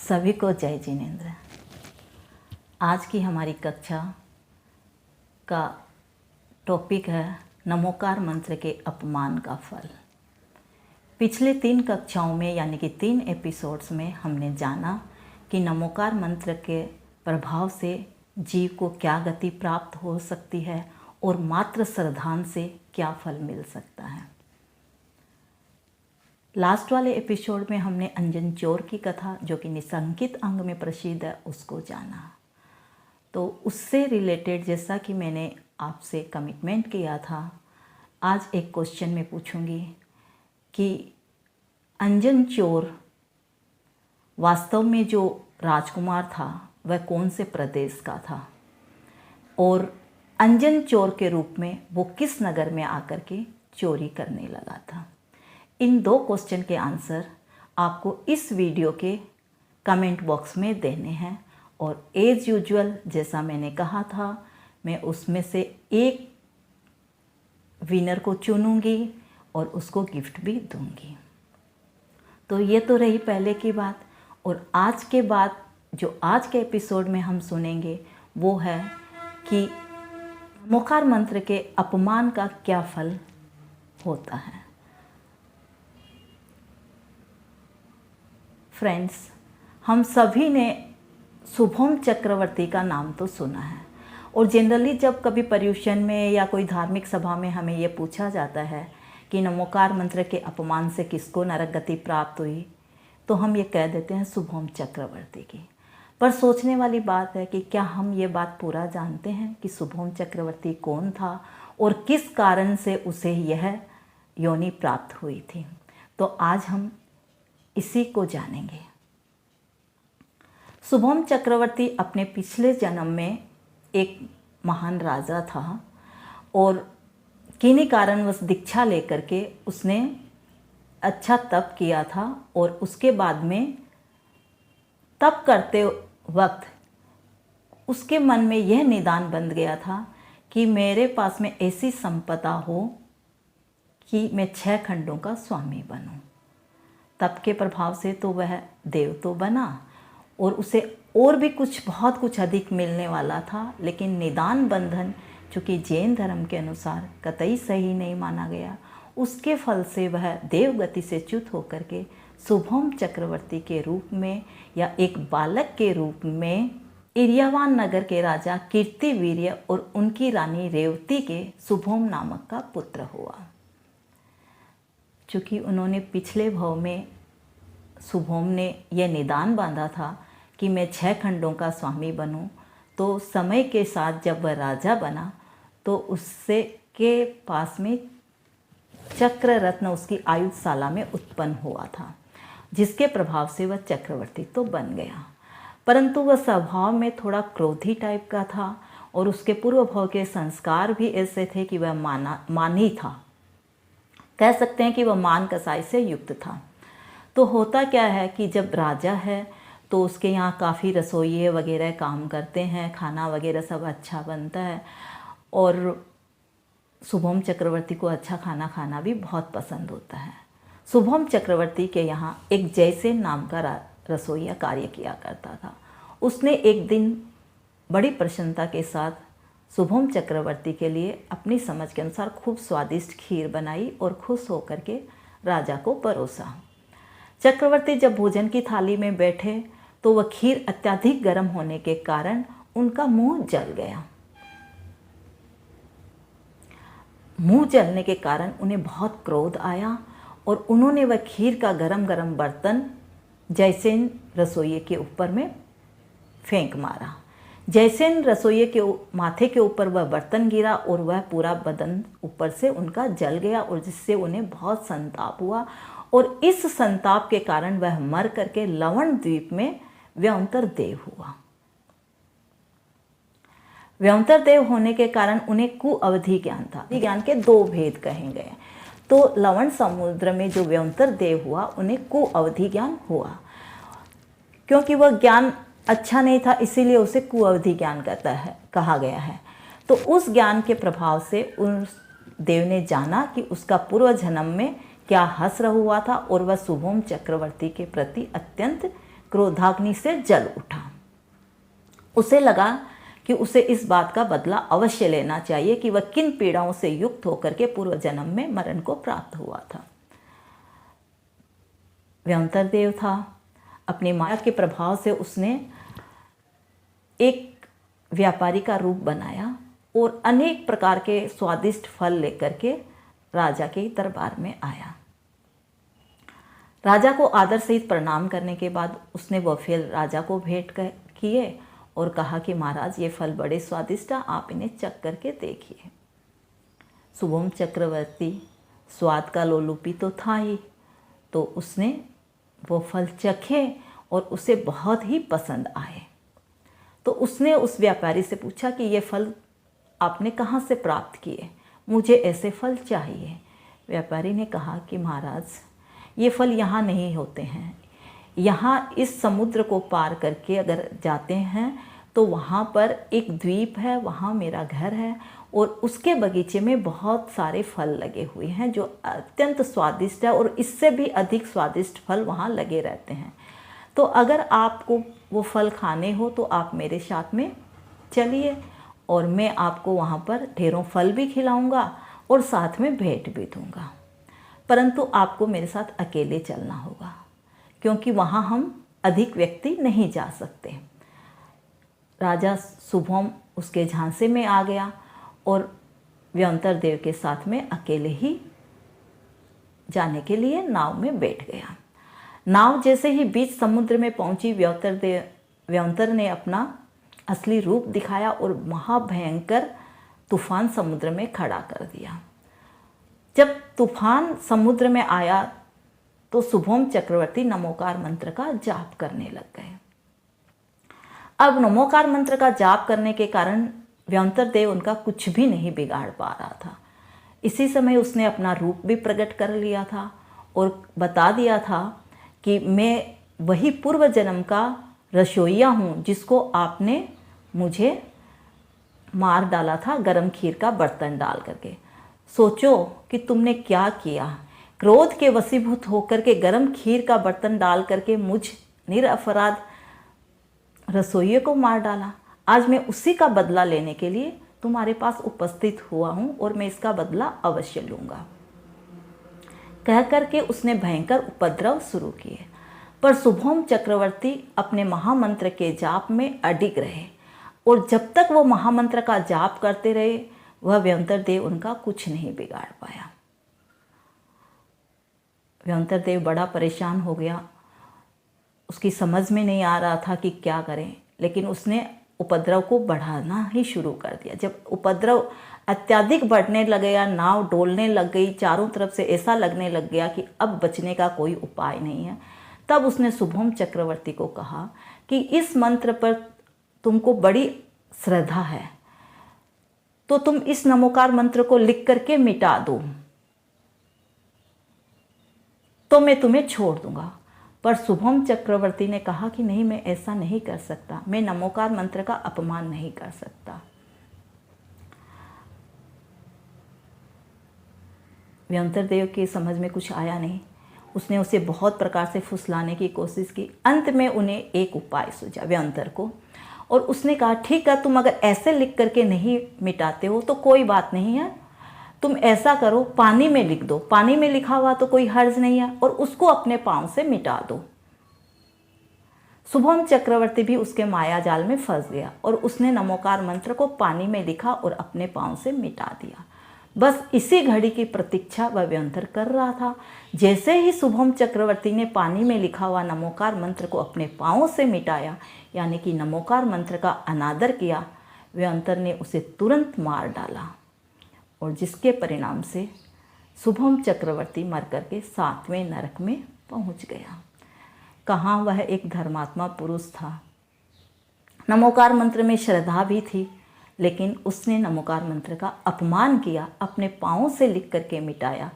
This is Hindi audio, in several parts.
सभी को जय जिनेंद्र। आज की हमारी कक्षा का टॉपिक है नमोकार मंत्र के अपमान का फल। पिछले 3 कक्षाओं में यानी कि 3 एपिसोड्स में हमने जाना कि नमोकार मंत्र के प्रभाव से जीव को क्या गति प्राप्त हो सकती है और मात्र श्रद्धान से क्या फल मिल सकता है। लास्ट वाले एपिसोड में हमने अंजन चोर की कथा, जो कि निसंकित अंग में प्रसिद्ध है, उसको जाना। तो उससे रिलेटेड जैसा कि मैंने आपसे कमिटमेंट किया था, आज एक क्वेश्चन में पूछूंगी कि अंजन चोर वास्तव में जो राजकुमार था वह कौन से प्रदेश का था और अंजन चोर के रूप में वो किस नगर में आकर के चोरी करने लगा था। इन 2 क्वेश्चन के आंसर आपको इस वीडियो के कमेंट बॉक्स में देने हैं और एज यूजुअल जैसा मैंने कहा था, मैं उसमें से एक विनर को चुनूंगी और उसको गिफ्ट भी दूंगी। तो ये तो रही पहले की बात। और आज के बाद जो आज के एपिसोड में हम सुनेंगे वो है कि नमोकार मंत्र के अपमान का क्या फल होता है। फ्रेंड्स, हम सभी ने शुभम चक्रवर्ती का नाम तो सुना है और जनरली जब कभी पर्यूषण में या कोई धार्मिक सभा में हमें ये पूछा जाता है कि नमोकार मंत्र के अपमान से किसको नरक गति प्राप्त हुई, तो हम ये कह देते हैं शुभम चक्रवर्ती की। पर सोचने वाली बात है कि क्या हम ये बात पूरा जानते हैं कि शुभम चक्रवर्ती कौन था और किस कारण से उसे यह योनि प्राप्त हुई थी। तो आज हम इसी को जानेंगे। शुभम चक्रवर्ती अपने पिछले जन्म में एक महान राजा था और किन्हीं कारणवश दीक्षा लेकर के उसने अच्छा तप किया था और उसके बाद में तप करते वक्त उसके मन में यह निदान बन गया था कि मेरे पास में ऐसी संपदा हो कि मैं 6 खंडों का स्वामी बनूं। तप के प्रभाव से तो वह देव तो बना और उसे और भी बहुत कुछ अधिक मिलने वाला था, लेकिन निदान बंधन चूँकि जैन धर्म के अनुसार कतई सही नहीं माना गया, उसके फल से वह देव गति से च्युत होकर के शुभम चक्रवर्ती के रूप में या एक बालक के रूप में इर्यावान नगर के राजा कीर्तिवीर्य और उनकी रानी रेवती के शुभम नामक का पुत्र हुआ। चूँकि उन्होंने पिछले भव में शुभम ने यह निदान बांधा था कि मैं 6 खंडों का स्वामी बनूं, तो समय के साथ जब वह राजा बना तो उससे के पास में चक्र रत्न उसकी आयुधशाला में उत्पन्न हुआ था, जिसके प्रभाव से वह चक्रवर्ती तो बन गया। परंतु वह स्वभाव में थोड़ा क्रोधी टाइप का था और उसके पूर्व भव के संस्कार भी ऐसे थे कि वह मानी था, कह सकते हैं कि वह मान कसाई से युक्त था। तो होता क्या है कि जब राजा है तो उसके यहाँ काफ़ी रसोइये वगैरह काम करते हैं, खाना वगैरह सब अच्छा बनता है और शुभम चक्रवर्ती को अच्छा खाना खाना भी बहुत पसंद होता है। शुभम चक्रवर्ती के यहाँ एक जयसेन नाम का रसोइया कार्य किया करता था। उसने एक दिन बड़ी प्रसन्नता के साथ शुभम चक्रवर्ती के लिए अपनी समझ के अनुसार खूब स्वादिष्ट खीर बनाई और खुश होकर के राजा को परोसा। चक्रवर्ती जब भोजन की थाली में बैठे तो वह खीर अत्यधिक गर्म होने के कारण उनका मुंह जल गया। मुंह जलने के कारण उन्हें बहुत क्रोध आया और उन्होंने वह खीर का गरम गरम बर्तन जयसेन रसोइये के ऊपर में फेंक मारा। जयसेन रसोइये के माथे के ऊपर वह बर्तन गिरा और वह पूरा बदन ऊपर से उनका जल गया और जिससे उन्हें बहुत संताप हुआ और इस संताप के कारण वह मर करके लवण द्वीप में व्यंतर देव हुआ। व्यंतर देव होने के कारण उन्हें कुअवधि ज्ञान था। ज्ञान के 2 भेद कहे गए। तो लवण समुद्र में जो व्यंतर देव हुआ उन्हें कुअवधि ज्ञान हुआ, क्योंकि वह ज्ञान अच्छा नहीं था, इसीलिए उसे कुअवधि ज्ञान कहा गया है। तो उस ज्ञान के प्रभाव से उस देव ने जाना कि उसका पूर्व जन्म में क्या हश्र हुआ था और वह शुभम चक्रवर्ती के प्रति अत्यंत क्रोधाग्नि से जल उठा। उसे लगा कि उसे इस बात का बदला अवश्य लेना चाहिए कि वह किन पीड़ाओं से युक्त होकर के पूर्व जन्म में मरण को प्राप्त हुआ था। व्यंतर देव था, अपनी माया के प्रभाव से उसने एक व्यापारी का रूप बनाया और अनेक प्रकार के स्वादिष्ट फल लेकर के राजा के दरबार में आया। राजा को आदर सहित प्रणाम करने के बाद उसने वह फल राजा को भेंट किए और कहा कि महाराज, ये फल बड़े स्वादिष्ट हैं, आप इन्हें चख करके देखिए। शुभम चक्रवर्ती स्वाद का लोलुपी तो था ही, तो उसने वो फल चखे और उसे बहुत ही पसंद आए। तो उसने उस व्यापारी से पूछा कि ये फल आपने कहाँ से प्राप्त किए, मुझे ऐसे फल चाहिए। व्यापारी ने कहा कि महाराज, ये फल यहाँ नहीं होते हैं, यहाँ इस समुद्र को पार करके अगर जाते हैं तो वहाँ पर एक द्वीप है, वहाँ मेरा घर है और उसके बगीचे में बहुत सारे फल लगे हुए हैं जो अत्यंत स्वादिष्ट है और इससे भी अधिक स्वादिष्ट फल वहाँ लगे रहते हैं। तो अगर आपको वो फल खाने हो तो आप मेरे साथ में चलिए और मैं आपको वहाँ पर ढेरों फल भी खिलाऊँगा और साथ में भेंट भी दूँगा, परंतु आपको मेरे साथ अकेले चलना होगा क्योंकि वहाँ हम अधिक व्यक्ति नहीं जा सकते। राजा शुभम उसके झांसे में आ गया और व्यंतर देव के साथ में अकेले ही जाने के लिए नाव में बैठ गया। नाव जैसे ही बीच समुद्र में पहुंची, व्यंतर ने अपना असली रूप दिखाया और महाभयंकर तूफान समुद्र में खड़ा कर दिया। जब तूफान समुद्र में आया तो शुभम चक्रवर्ती नमोकार मंत्र का जाप करने लग गए। अब नमोकार मंत्र का जाप करने के कारण व्यंतर देव उनका कुछ भी नहीं बिगाड़ पा रहा था। इसी समय उसने अपना रूप भी प्रकट कर लिया था और बता दिया था कि मैं वही पूर्व जन्म का रसोइया हूँ जिसको आपने मुझे मार डाला था गरम खीर का बर्तन डाल करके। सोचो कि तुमने क्या किया, क्रोध के वशीभूत होकर के गरम खीर का बर्तन डाल करके मुझ निरपराध रसोइये को मार डाला। आज मैं उसी का बदला लेने के लिए तुम्हारे पास उपस्थित हुआ हूँ और मैं इसका बदला अवश्य लूँगा। कह करके उसने भयंकर उपद्रव शुरू किए, पर शुभम चक्रवर्ती अपने महामंत्र के जाप में अडिग रहे और जब तक वो महामंत्र का जाप करते रहे वह व्यंतर देव उनका कुछ नहीं बिगाड़ पाया। व्यंतर देव बड़ा परेशान हो गया, उसकी समझ में नहीं आ रहा था कि क्या करें, लेकिन उसने उपद्रव को बढ़ाना ही शुरू कर दिया। जब उपद्रव अत्यधिक बढ़ने लग गया, नाव डोलने लग गई, चारों तरफ से ऐसा लगने लग गया कि अब बचने का कोई उपाय नहीं है, तब उसने शुभम चक्रवर्ती को कहा कि इस मंत्र पर तुमको बड़ी श्रद्धा है तो तुम इस नमोकार मंत्र को लिख करके मिटा दो तो मैं तुम्हें छोड़ दूंगा। पर शुभम चक्रवर्ती ने कहा कि नहीं, मैं ऐसा नहीं कर सकता, मैं नमोकार मंत्र का अपमान नहीं कर सकता। व्यंतर देव की समझ में कुछ आया नहीं, उसने उसे बहुत प्रकार से फुसलाने की कोशिश की। अंत में उन्हें एक उपाय सूझा व्यंतर को, और उसने कहा ठीक है, तुम अगर ऐसे लिख करके नहीं मिटाते हो तो कोई बात नहीं है, तुम ऐसा करो, पानी में लिख दो, पानी में लिखा हुआ तो कोई हर्ज नहीं है, और उसको अपने पांव से मिटा दो। शुभम चक्रवर्ती भी उसके माया जाल में फंस गया और उसने नमोकार मंत्र को पानी में लिखा और अपने पांव से मिटा दिया। बस इसी घड़ी की प्रतीक्षा वह व्यंतर कर रहा था। जैसे ही शुभम चक्रवर्ती ने पानी में लिखा हुआ नमोकार मंत्र को अपने पांव से मिटाया, यानी कि नमोकार मंत्र का अनादर किया, व्यंतर ने उसे तुरंत मार डाला, और जिसके परिणाम से शुभम चक्रवर्ती मर करके 7वें नरक में पहुंच गया। कहाँ वह एक धर्मात्मा पुरुष था, नमोकार मंत्र में श्रद्धा भी थी, लेकिन उसने नमोकार मंत्र का अपमान किया, अपने पाँव से लिख करके मिटाया।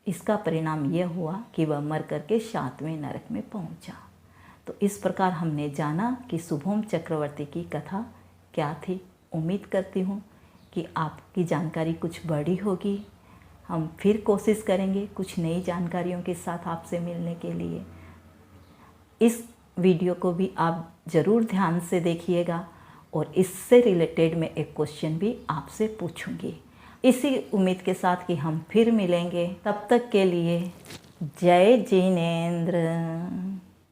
इसका परिणाम यह हुआ कि वह मर करके 7वें नरक में पहुंचा। तो इस प्रकार हमने जाना कि शुभम चक्रवर्ती की कथा क्या थी। उम्मीद करती हूँ कि आपकी जानकारी कुछ बड़ी होगी। हम फिर कोशिश करेंगे कुछ नई जानकारियों के साथ आपसे मिलने के लिए। इस वीडियो को भी आप ज़रूर ध्यान से देखिएगा और इससे रिलेटेड मैं एक क्वेश्चन भी आपसे पूछूंगी। इसी उम्मीद के साथ कि हम फिर मिलेंगे, तब तक के लिए जय जिनेंद्र।